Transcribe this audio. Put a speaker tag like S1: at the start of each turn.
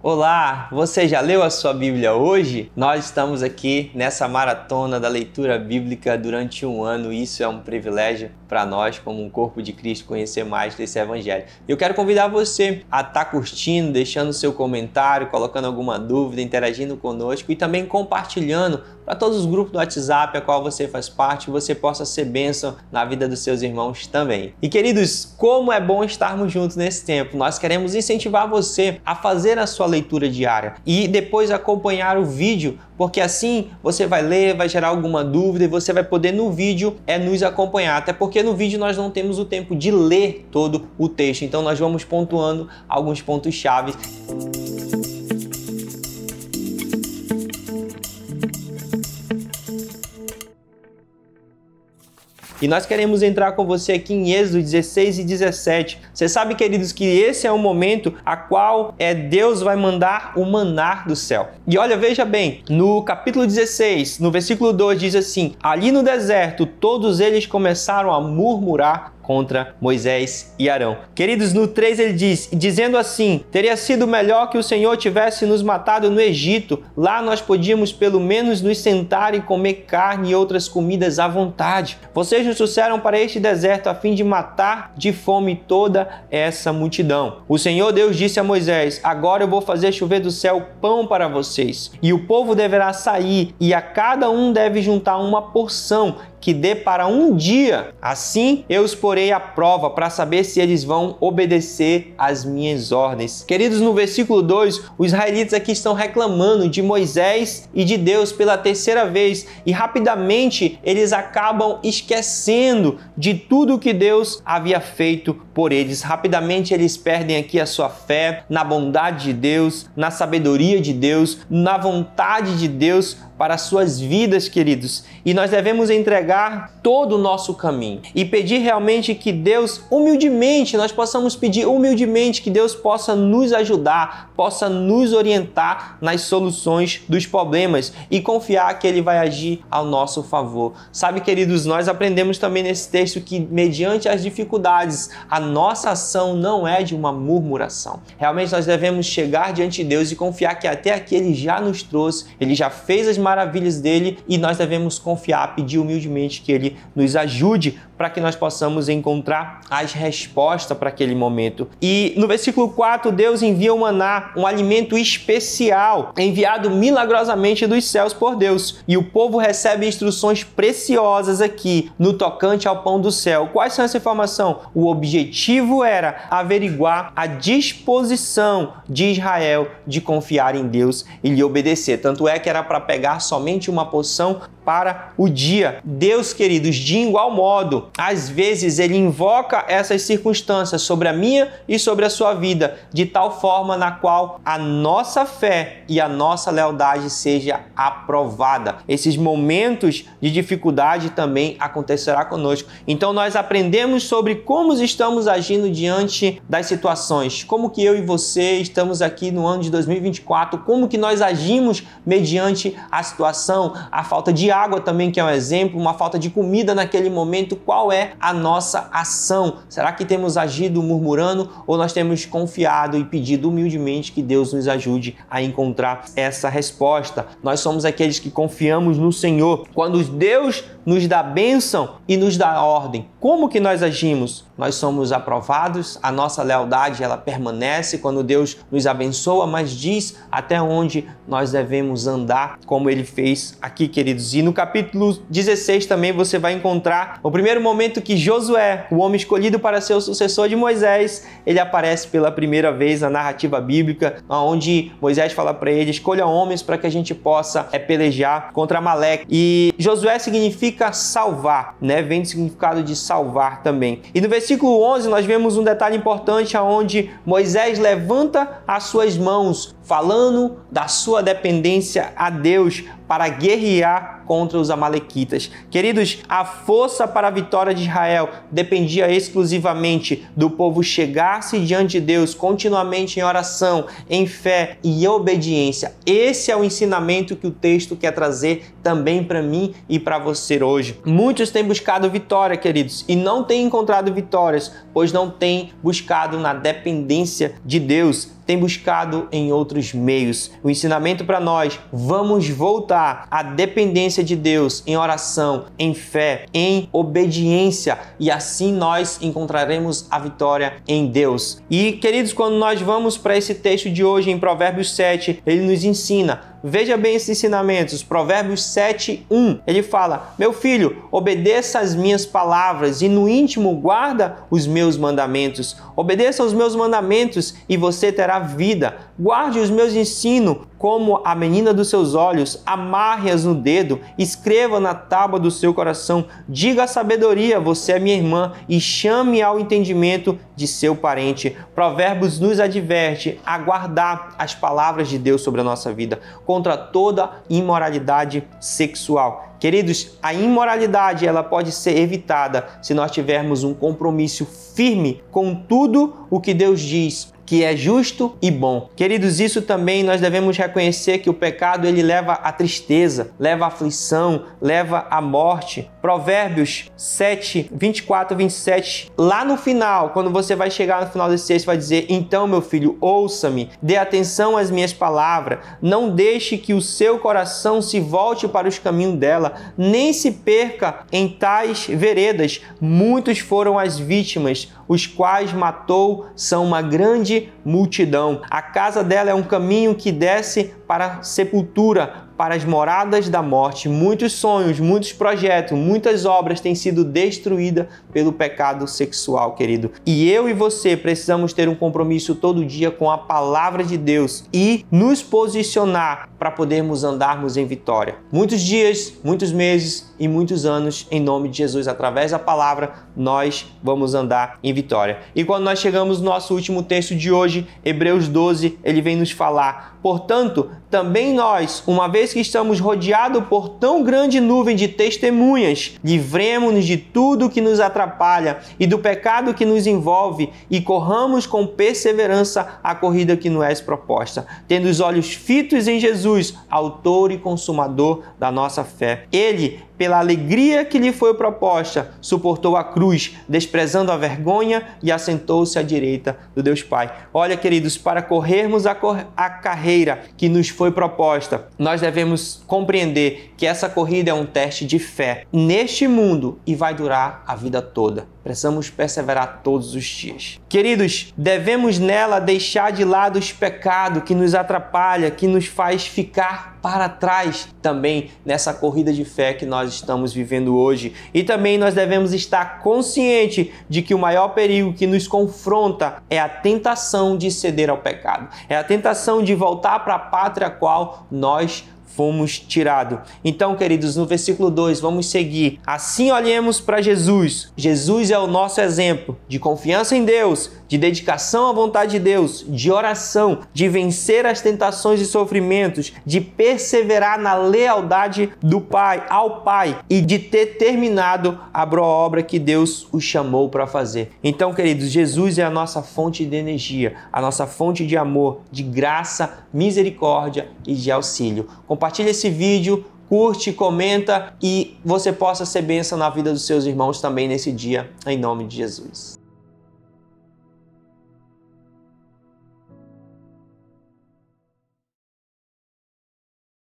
S1: Olá, você já leu a sua Bíblia hoje? Nós estamos aqui nessa maratona da leitura bíblica durante um ano e isso é um privilégio para nós, como um corpo de Cristo, conhecer mais desse Evangelho. Eu quero convidar você a estar curtindo, deixando seu comentário, colocando alguma dúvida, interagindo conosco e também compartilhando para todos os grupos do WhatsApp a qual você faz parte, você possa ser bênção na vida dos seus irmãos também. E queridos, como é bom estarmos juntos nesse tempo. Nós queremos incentivar você a fazer a sua leitura diária e depois acompanhar o vídeo, porque assim você vai ler, vai gerar alguma dúvida e você vai poder no vídeo nos acompanhar, até porque no vídeo nós não temos o tempo de ler todo o texto, então nós vamos pontuando alguns pontos chaves. E nós queremos entrar com você aqui em Êxodo 16 e 17. Você sabe, queridos, que esse é o momento a qual Deus vai mandar o maná do céu. E olha, veja bem, no capítulo 16, no versículo 2 diz assim: ali no deserto, todos eles começaram a murmurar contra Moisés e Arão. Queridos, no 3 ele diz, dizendo assim: teria sido melhor que o Senhor tivesse nos matado no Egito. Lá nós podíamos pelo menos nos sentar e comer carne e outras comidas à vontade. Vocês nos trouxeram para este deserto a fim de matar de fome toda essa multidão. O Senhor Deus disse a Moisés: agora eu vou fazer chover do céu pão para vocês. E o povo deverá sair e a cada um deve juntar uma porção que dê para um dia. Assim eu os porei à prova para saber se eles vão obedecer às minhas ordens. Queridos, no versículo 2, os israelitas aqui estão reclamando de Moisés e de Deus pela terceira vez e rapidamente eles acabam esquecendo de tudo que Deus havia feito por eles. Rapidamente eles perdem aqui a sua fé na bondade de Deus, na sabedoria de Deus, na vontade de Deus para suas vidas, queridos. E nós devemos entregar todo o nosso caminho e pedir realmente que Deus, humildemente, nós possamos pedir humildemente que Deus possa nos ajudar, possa nos orientar nas soluções dos problemas e confiar que Ele vai agir ao nosso favor. Sabe, queridos, nós aprendemos também nesse texto que mediante as dificuldades, a nossa ação não é de uma murmuração. Realmente nós devemos chegar diante de Deus e confiar que até aqui Ele já nos trouxe, Ele já fez as maravilhas dele e nós devemos confiar, pedir humildemente que Ele nos ajude para que nós possamos encontrar as respostas para aquele momento. E no versículo 4, Deus envia o maná, um alimento especial, enviado milagrosamente dos céus por Deus. E o povo recebe instruções preciosas aqui no tocante ao pão do céu. Quais são essa informação? O objetivo era averiguar a disposição de Israel de confiar em Deus e lhe obedecer. Tanto é que era para pegar somente uma porção para o dia. Deus, queridos, de igual modo, às vezes Ele invoca essas circunstâncias sobre a minha e sobre a sua vida, de tal forma na qual a nossa fé e a nossa lealdade seja aprovada. Esses momentos de dificuldade também acontecerá conosco. Então nós aprendemos sobre como estamos agindo diante das situações, como que eu e você estamos aqui no ano de 2024, como que nós agimos mediante a situação, a falta de água também, que é um exemplo, uma falta de comida naquele momento. Qual é a nossa ação? Será que temos agido murmurando ou nós temos confiado e pedido humildemente que Deus nos ajude a encontrar essa resposta? Nós somos aqueles que confiamos no Senhor. Quando Deus nos dá bênção e nos dá ordem, como que nós agimos? Nós somos aprovados, a nossa lealdade ela permanece quando Deus nos abençoa, mas diz até onde nós devemos andar, como Ele fez aqui, queridos. E no capítulo 16 também você vai encontrar o primeiro momento que Josué, o homem escolhido para ser o sucessor de Moisés, ele aparece pela primeira vez na narrativa bíblica, onde Moisés fala para ele: escolha homens para que a gente possa pelejar contra Amaleque. E Josué significa salvar, né? Vem do significado de salvar também. E no versículo 11 nós vemos um detalhe importante onde Moisés levanta as suas mãos, falando da sua dependência a Deus para guerrear contra os amalequitas. Queridos, a força para a vitória de Israel dependia exclusivamente do povo chegar-se diante de Deus continuamente em oração, em fé e obediência. Esse é o ensinamento que o texto quer trazer também para mim e para você hoje. Muitos têm buscado vitória, queridos, e não têm encontrado vitórias, pois não têm buscado na dependência de Deus. tem buscado em outros meios. O ensinamento para nós: vamos voltar à dependência de Deus em oração, em fé, em obediência, e assim nós encontraremos a vitória em Deus. E, queridos, quando nós vamos para esse texto de hoje em Provérbios 7, ele nos ensina. Veja bem esses ensinamentos. Provérbios 7:1, ele fala: meu filho, obedeça as minhas palavras e no íntimo guarda os meus mandamentos. Obedeça aos meus mandamentos e você terá vida. Guarde os meus ensinos como a menina dos seus olhos, amarre-as no dedo, escreva na tábua do seu coração. Diga a sabedoria, você é minha irmã, e chame ao entendimento de seu parente. Provérbios nos adverte a guardar as palavras de Deus sobre a nossa vida, contra toda imoralidade sexual. Queridos, a imoralidade ela pode ser evitada se nós tivermos um compromisso firme com tudo o que Deus diz que é justo e bom. Queridos, isso também nós devemos reconhecer que o pecado ele leva à tristeza, leva à aflição, leva à morte. Provérbios 7, 24, 27, lá no final, quando você vai chegar no final desse texto, vai dizer: então, meu filho, ouça-me, dê atenção às minhas palavras, não deixe que o seu coração se volte para os caminhos dela, nem se perca em tais veredas. Muitos foram as vítimas, os quais matou são uma grande multidão. A casa dela é um caminho que desce para a sepultura, para as moradas da morte. Muitos sonhos, muitos projetos, muitas obras têm sido destruídas pelo pecado sexual, querido. E eu e você precisamos ter um compromisso todo dia com a palavra de Deus e nos posicionar para podermos andarmos em vitória. Muitos dias, muitos meses e muitos anos, em nome de Jesus, através da palavra, nós vamos andar em vitória. E quando nós chegamos no nosso último texto de hoje, Hebreus 12, ele vem nos falar: portanto, também nós, uma vez que estamos rodeados por tão grande nuvem de testemunhas, livremo-nos de tudo que nos atrapalha e do pecado que nos envolve e corramos com perseverança a corrida que nos é proposta, tendo os olhos fitos em Jesus, autor e consumador da nossa fé. Ele, pela alegria que lhe foi proposta, suportou a cruz, desprezando a vergonha, e assentou-se à direita do Deus Pai. Olha, queridos, para corrermos a carreira que nos foi proposta, nós devemos compreender que essa corrida é um teste de fé neste mundo e vai durar a vida toda. Precisamos perseverar todos os dias. Queridos, devemos nela deixar de lado os pecados que nos atrapalham, que nos faz ficar para trás também nessa corrida de fé que nós estamos vivendo hoje. E também nós devemos estar conscientes de que o maior perigo que nos confronta é a tentação de ceder ao pecado. É a tentação de voltar para a pátria a qual nós fomos tirados. Então, queridos, no versículo 2, vamos seguir. Assim olhemos para Jesus. Jesus é o nosso exemplo de confiança em Deus, de dedicação à vontade de Deus, de oração, de vencer as tentações e sofrimentos, de perseverar na lealdade do Pai, ao Pai, e de ter terminado a boa obra que Deus o chamou para fazer. Então, queridos, Jesus é a nossa fonte de energia, a nossa fonte de amor, de graça, misericórdia e de auxílio. Compartilhe esse vídeo, curte, comenta e você possa ser bênção na vida dos seus irmãos também nesse dia, em nome de Jesus.